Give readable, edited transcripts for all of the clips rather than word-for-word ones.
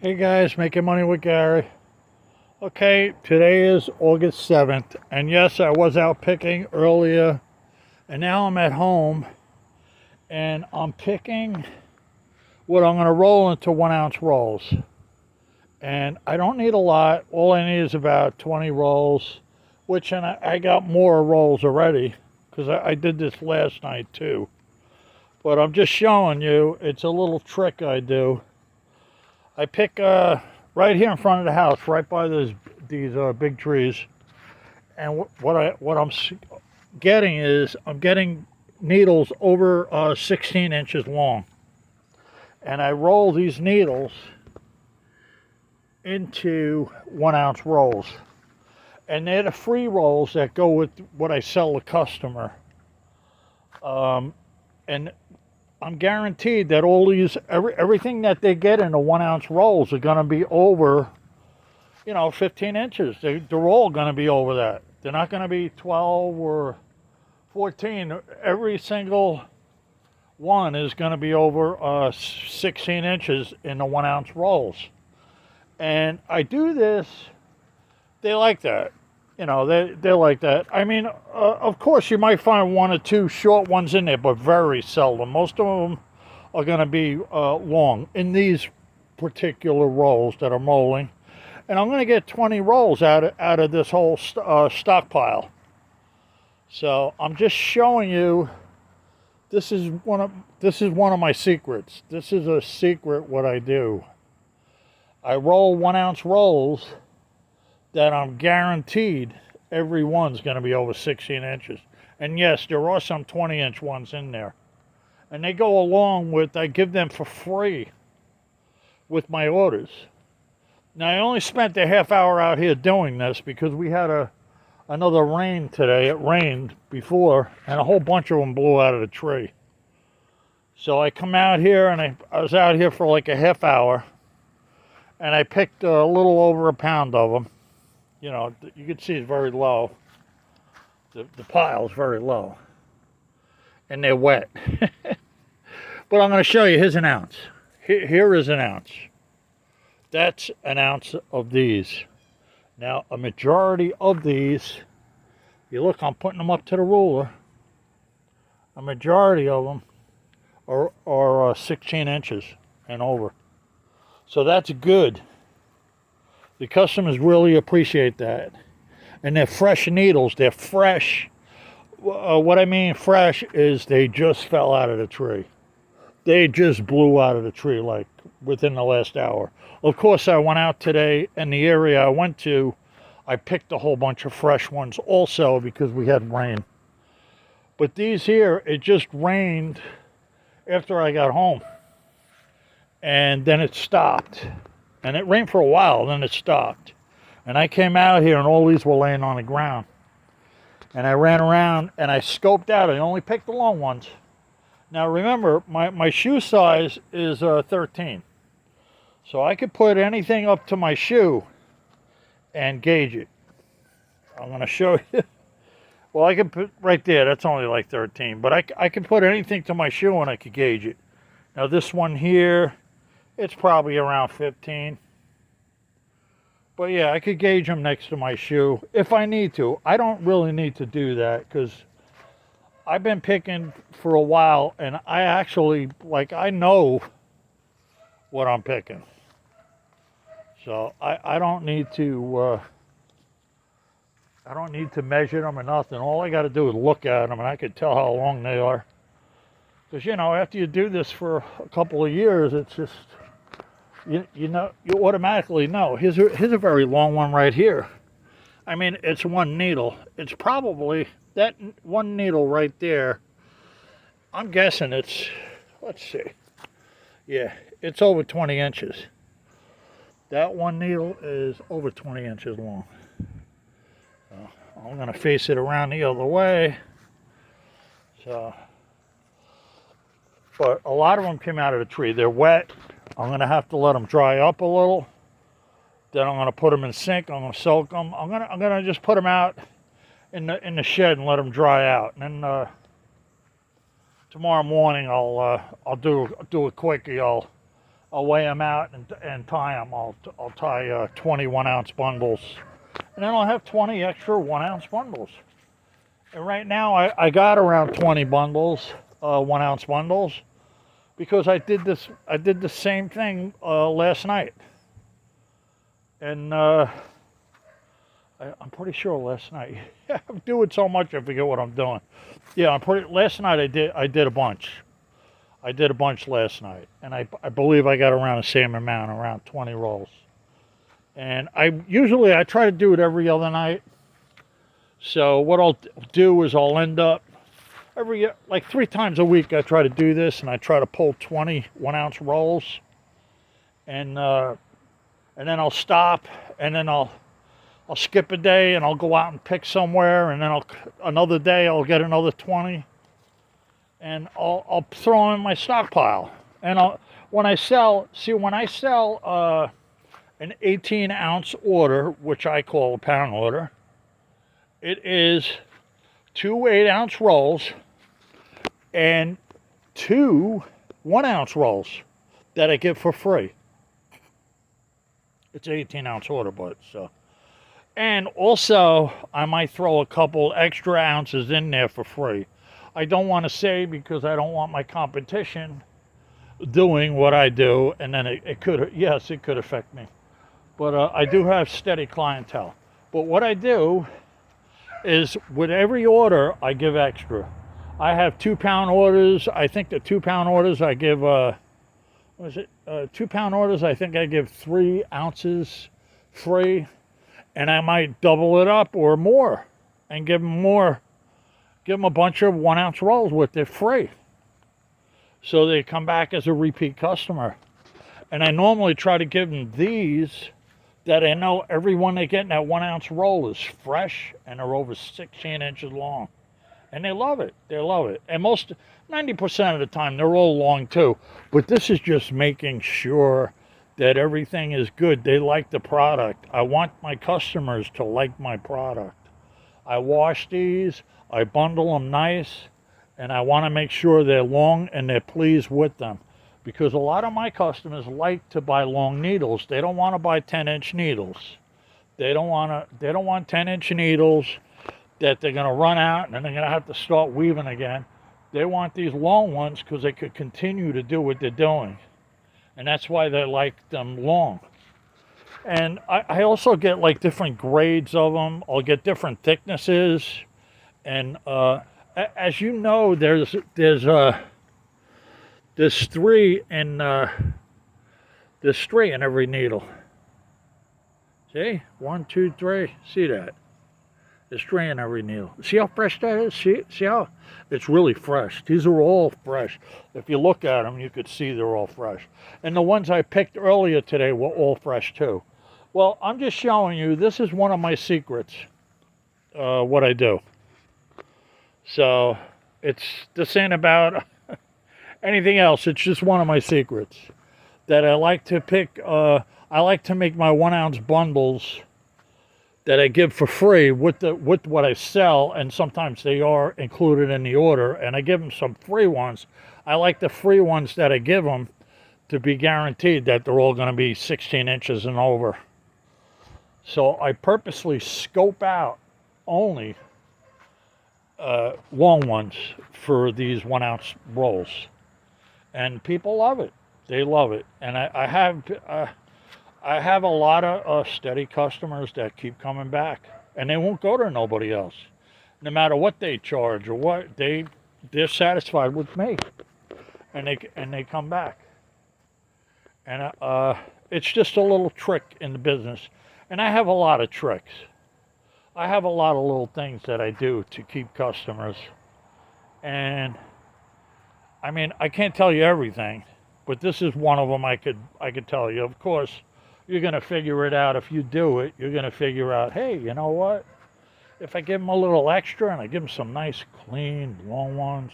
Hey guys, making money with Gary. Okay, today is August 7th, and yes, I was out picking earlier, and now I'm at home, and I'm picking what I'm going to roll into 1 ounce rolls. And I don't need a lot, all I need is about 20 rolls, which, and I got more rolls already, because I did this last night too. But I'm just showing you, it's a little trick I do. I pick right here in front of the house, right by these big trees. And what I'm getting is I'm getting needles over 16 inches long, and I roll these needles into 1 ounce rolls, and they're the free rolls that go with what I sell the customer. And I'm guaranteed that all everything that they get in the 1 ounce rolls are going to be over, 15 inches. They're all going to be over that. They're not going to be 12 or 14. Every single one is going to be over 16 inches in the 1 ounce rolls. And I do this, they like that. They like that. I mean, of course, you might find one or two short ones in there, but very seldom. Most of them are going to be long in these particular rolls that I'm rolling. And I'm going to get 20 rolls out of this whole stockpile. So I'm just showing you. This is one of my secrets. This is a secret what I do. I roll 1 ounce rolls that I'm guaranteed every one's going to be over 16 inches. And yes, there are some 20-inch ones in there. And they go along with, I give them for free with my orders. Now, I only spent a half hour out here doing this because we had another rain today. It rained before, and a whole bunch of them blew out of the tree. So I come out here, and I was out here for like a half hour, and I picked a little over a pound of them. You can see it's very low. The pile's very low. And they're wet. But I'm going to show you, here's an ounce. Here is an ounce. That's an ounce of these. Now, a majority of these, you look, I'm putting them up to the ruler. A majority of them are 16 inches and over. So that's good. The customers really appreciate that. And they're fresh needles. They're fresh. What I mean fresh is they just fell out of the tree. They just blew out of the tree like within the last hour. Of course, I went out today, and the area I went to, I picked a whole bunch of fresh ones also because we had rain. But these here, it just rained after I got home. And then it stopped. And it rained for a while, then it stopped. And I came out here, and all these were laying on the ground. And I ran around, and I scoped out. I only picked the long ones. Now, remember, my shoe size is 13. So I could put anything up to my shoe and gauge it. I'm going to show you. Well, I can put right there. That's only like 13. But I can put anything to my shoe, and I could gauge it. Now, this one here, it's probably around 15. But yeah, I could gauge them next to my shoe if I need to. I don't really need to do that because I've been picking for a while, and I actually, I know what I'm picking. So I don't need to measure them or nothing. All I got to do is look at them, and I can tell how long they are. Because, after you do this for a couple of years, it's just, you automatically know. Here's a very long one right here. I mean, it's one needle. It's probably, that one needle right there, I'm guessing let's see. Yeah, it's over 20 inches. That one needle is over 20 inches long. So I'm going to face it around the other way. So, but a lot of them came out of the tree. They're wet. I'm going to have to let them dry up a little. Then I'm going to put them in sink. I'm going to soak them. I'm going to just put them out in the shed and let them dry out. And then tomorrow morning I'll do a quickie. I'll I'll weigh them out and tie them. I'll tie 20 1-ounce bundles, and then I'll have 20 extra 1-ounce bundles. And right now I got around 20 bundles, 1-ounce bundles, because I did the same thing last night, and I'm pretty sure last night. I'm doing so much I forget what I'm doing. Yeah, last night I did a bunch. I did a bunch last night, and I believe I got around the same amount, around 20 rolls. And I try to do it every other night. So what I'll do is I'll end up like 3 times a week. I try to do this, and I try to pull 20 1-ounce rolls, and then I'll stop, and then I'll skip a day, and I'll go out and pick somewhere, and then another day I'll get another 20. And I'll throw them in my stockpile. And when I sell an 18-ounce order, which I call a pound order, it is 2 8-ounce rolls and 2 1-ounce rolls that I give for free. It's an 18-ounce order, but so. And also, I might throw a couple extra ounces in there for free. I don't want to say, because I don't want my competition doing what I do, and then it could affect me. But I do have steady clientele. But what I do is, with every order, I give extra. I have 2-pound orders. I think the 2-pound orders I give, 2-pound orders, I think I give 3 ounces free, and I might double it up or more and give them more. Give them a bunch of 1-ounce rolls with it free, so they come back as a repeat customer. And I normally try to give them these that I know every one they get in that 1-ounce roll is fresh, and they're over 16 inches long, and they love it. They love it. And 90% of the time they're all long too. But this is just making sure that everything is good. They like the product. I want my customers to like my product. I wash these. I bundle them nice, and I want to make sure they're long and they're pleased with them, because a lot of my customers like to buy long needles. They don't want to buy 10-inch needles. They don't want 10-inch needles that they're going to run out and then they're going to have to start weaving again. They want these long ones because they could continue to do what they're doing, and that's why they like them long. And I also get like different grades of them. I'll get different thicknesses. And as you know, there's 3 in every needle. See, 1, 2, 3. See that? There's 3 in every needle. See how fresh that is? See how it's really fresh. These are all fresh. If you look at them, you could see they're all fresh. And the ones I picked earlier today were all fresh too. Well, I'm just showing you. This is one of my secrets. What I do. So this ain't about anything else. It's just one of my secrets that I like to pick. I like to make my 1-ounce bundles that I give for free with what I sell, and sometimes they are included in the order, and I give them some free ones. I like the free ones that I give them to be guaranteed that they're all going to be 16 inches and over. So I purposely scope out only long ones for these 1-ounce rolls, and people love it. They love it. And I have a lot of steady customers that keep coming back, and they won't go to nobody else, no matter what they charge or what. They're satisfied with me, and they come back. And it's just a little trick in the business, and I have a lot of tricks. I have a lot of little things that I do to keep customers. And I mean, I can't tell you everything, but this is one of them I could tell you. Of course, you're going to figure it out. If you do it, you're going to figure out, hey, you know what? If I give them a little extra and I give them some nice, clean, long ones,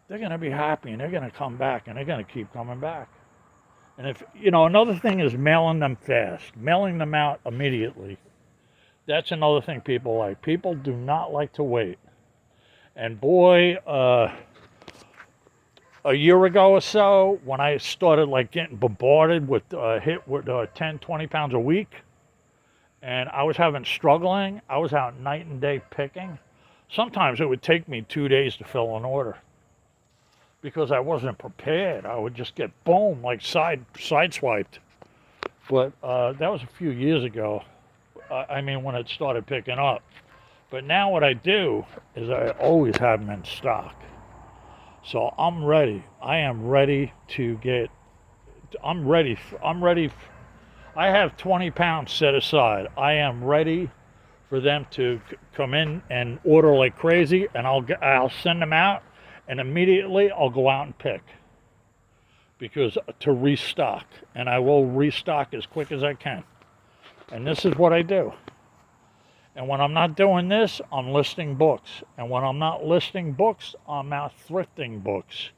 they're going to be happy, and they're going to come back, and they're going to keep coming back. And if, another thing is mailing them fast, mailing them out immediately. That's another thing people like. People do not like to wait. And boy, a year ago or so, when I started like getting bombarded with hit with 10, 20 pounds a week, and I was struggling, I was out night and day picking. Sometimes it would take me 2 days to fill an order because I wasn't prepared. I would just get boom, like sideswiped. But that was a few years ago. I mean, when it started picking up. But now what I do is I always have them in stock. So I'm ready. I am ready to get. I'm ready. I have 20 pounds set aside. I am ready for them to come in and order like crazy, and I'll send them out, and immediately I'll go out and pick because to restock, and I will restock as quick as I can. And this is what I do. And when I'm not doing this, I'm listing books. And when I'm not listing books, I'm out thrifting books.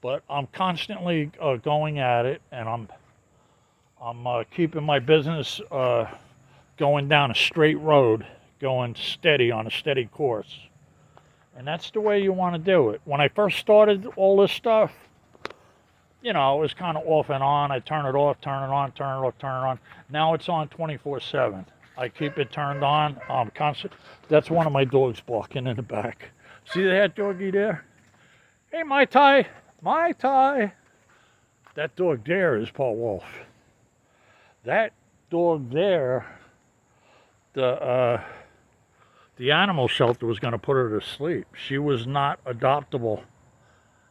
But I'm constantly going at it, and I'm keeping my business going down a straight road, going steady on a steady course. And that's the way you want to do it. When I first started all this stuff, you know, it was kind of off and on. I turn it off, turn it on, turn it off, turn it on. Now it's on 24/7. I keep it turned on. Constant. That's one of my dogs barking in the back. See that doggy there? Hey, Mai Tai, Mai Tai. That dog there is Paul Wolf. That dog there, the animal shelter was going to put her to sleep. She was not adoptable.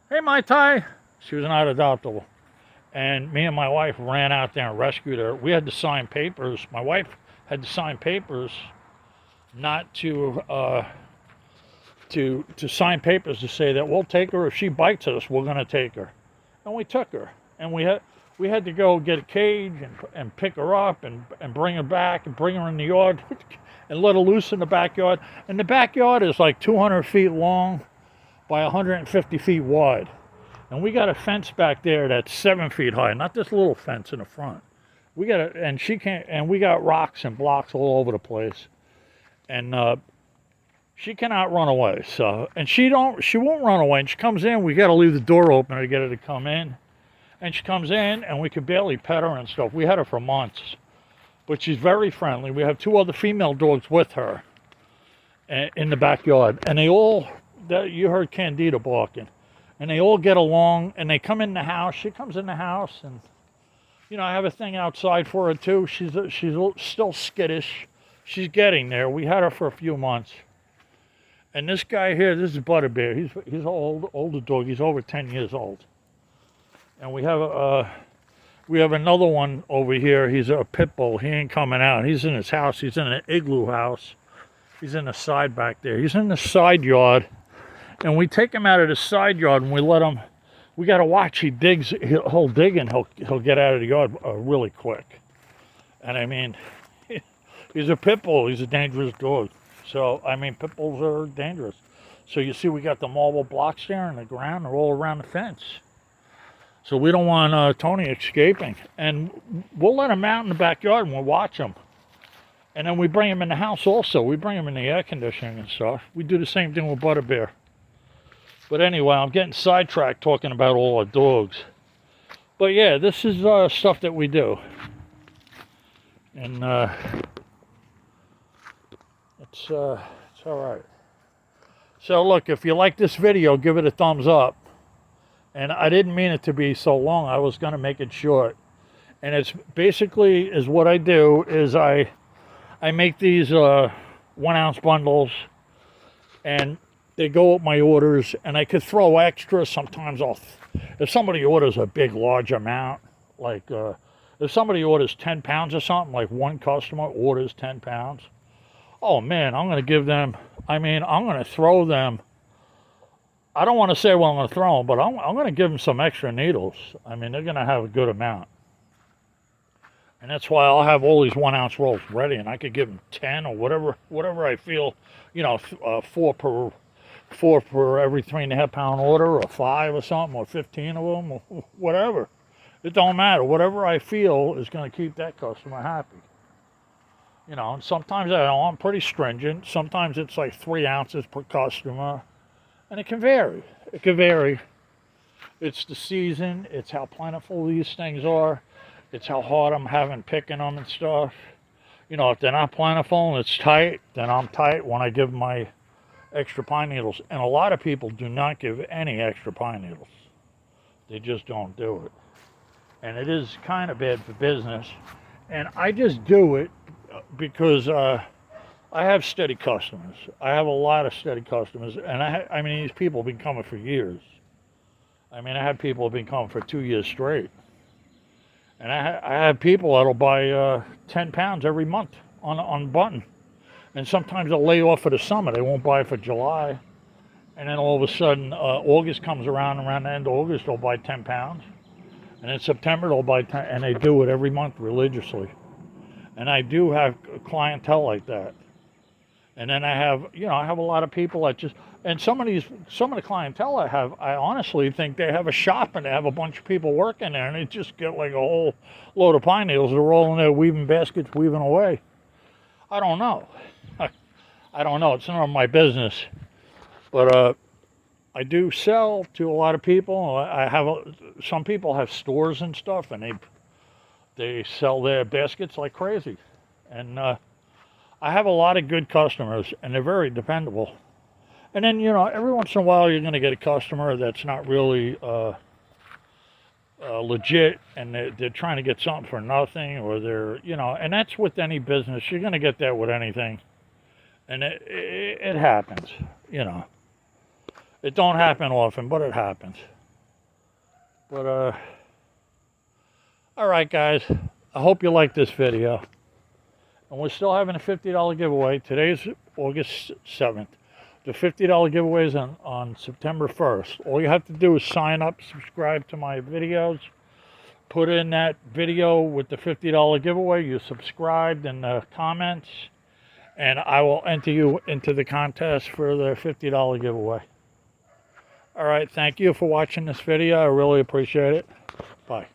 Hey, Mai Tai. She was not adoptable. And me and my wife ran out there and rescued her. We had to sign papers. My wife had to sign papers not to sign papers to say that we'll take her. If she bites us, we're going to take her. And we took her. And we had to go get a cage and pick her up and bring her back and bring her in the yard and let her loose in the backyard. And the backyard is like 200 feet long by 150 feet wide. And we got a fence back there that's 7 feet high, not this little fence in the front. We got and we got rocks and blocks all over the place. And she cannot run away. So, and she won't run away. And she comes in, we got to leave the door open to get her to come in. And she comes in, and we could barely pet her and stuff. We had her for months. But she's very friendly. We have 2 other female dogs with her in the backyard. And you heard Candida barking. And they all get along, and they come in the house. She comes in the house, and, you know, I have a thing outside for her, too. She's still skittish. She's getting there. We had her for a few months. And this guy here, this is Butterbear. He's an older dog. He's over 10 years old. And we have another one over here. He's a pit bull. He ain't coming out. He's in his house. He's in an igloo house. He's in the side back there. He's in the side yard. And we take him out of the side yard and we let him. We got to watch. He digs. He'll dig and he'll get out of the yard really quick. And I mean, he's a pit bull. He's a dangerous dog. So I mean, pit bulls are dangerous. So you see, we got the marble blocks there in the ground. They're all around the fence. So we don't want Tony escaping. And we'll let him out in the backyard and we'll watch him. And then we bring him in the house also. We bring him in the air conditioning and stuff. We do the same thing with Butterbear. But anyway, I'm getting sidetracked talking about all our dogs. But yeah, this is stuff that we do. And it's all right. So look, if you like this video, give it a thumbs up. And I didn't mean it to be so long. I was going to make it short. And it's basically is what I do is I make these 1 ounce bundles, and they go with my orders, and I could throw extra. Sometimes if somebody orders a big, large amount, like if somebody orders 10 pounds or something, like one customer orders 10 pounds, oh man, I'm going to give them, I'm going to throw them. I don't want to say what I'm going to throw them, but I'm going to give them some extra needles. I mean, they're going to have a good amount. And that's why I'll have all these 1 ounce rolls ready, and I could give them 10 or whatever I feel, you know, 4 per every 3.5 pound order, or 5 or something, or 15 of them, or whatever. It don't matter. Whatever I feel is going to keep that customer happy. You know, and sometimes I'm pretty stringent. Sometimes it's like 3 ounces per customer. And it can vary. It can vary. It's the season. It's how plentiful these things are. It's how hard I'm having picking them and stuff. You know, if they're not plentiful and it's tight, then I'm tight when I give my extra pine needles. And a lot of people do not give any extra pine needles. They just don't do it. And it is kind of bad for business. And I just do it because I have steady customers. I have a lot of steady customers. And I mean, these people have been coming for years. I mean, I have people who have been coming for 2 years straight. And I have people that'll buy 10 pounds every month on button. And sometimes they'll lay off for the summer. They won't buy for July. And then all of a sudden, August comes around the end of August, they'll buy 10 pounds. And in September, they'll buy 10, and they do it every month religiously. And I do have clientele like that. And then I have a lot of people that just, and some of the clientele I have, I honestly think they have a shop and they have a bunch of people working there, and they just get like a whole load of pine needles. They're rolling there, weaving baskets, weaving away. I don't know. I don't know. It's none of my business. But I do sell to a lot of people. I have some people have stores and stuff, and they sell their baskets like crazy. And I have a lot of good customers, and they're very dependable. And then, every once in a while you're going to get a customer that's not really legit, and they're trying to get something for nothing, or they're, and that's with any business. You're going to get that with anything. And it happens, It don't happen often, but it happens. But, all right, guys. I hope you like this video. And we're still having a $50 giveaway. Today's August 7th. The $50 giveaway is on September 1st. All you have to do is sign up, subscribe to my videos, put in that video with the $50 giveaway. You subscribed in the comments, and I will enter you into the contest for the $50 giveaway. All right, thank you for watching this video. I really appreciate it. Bye.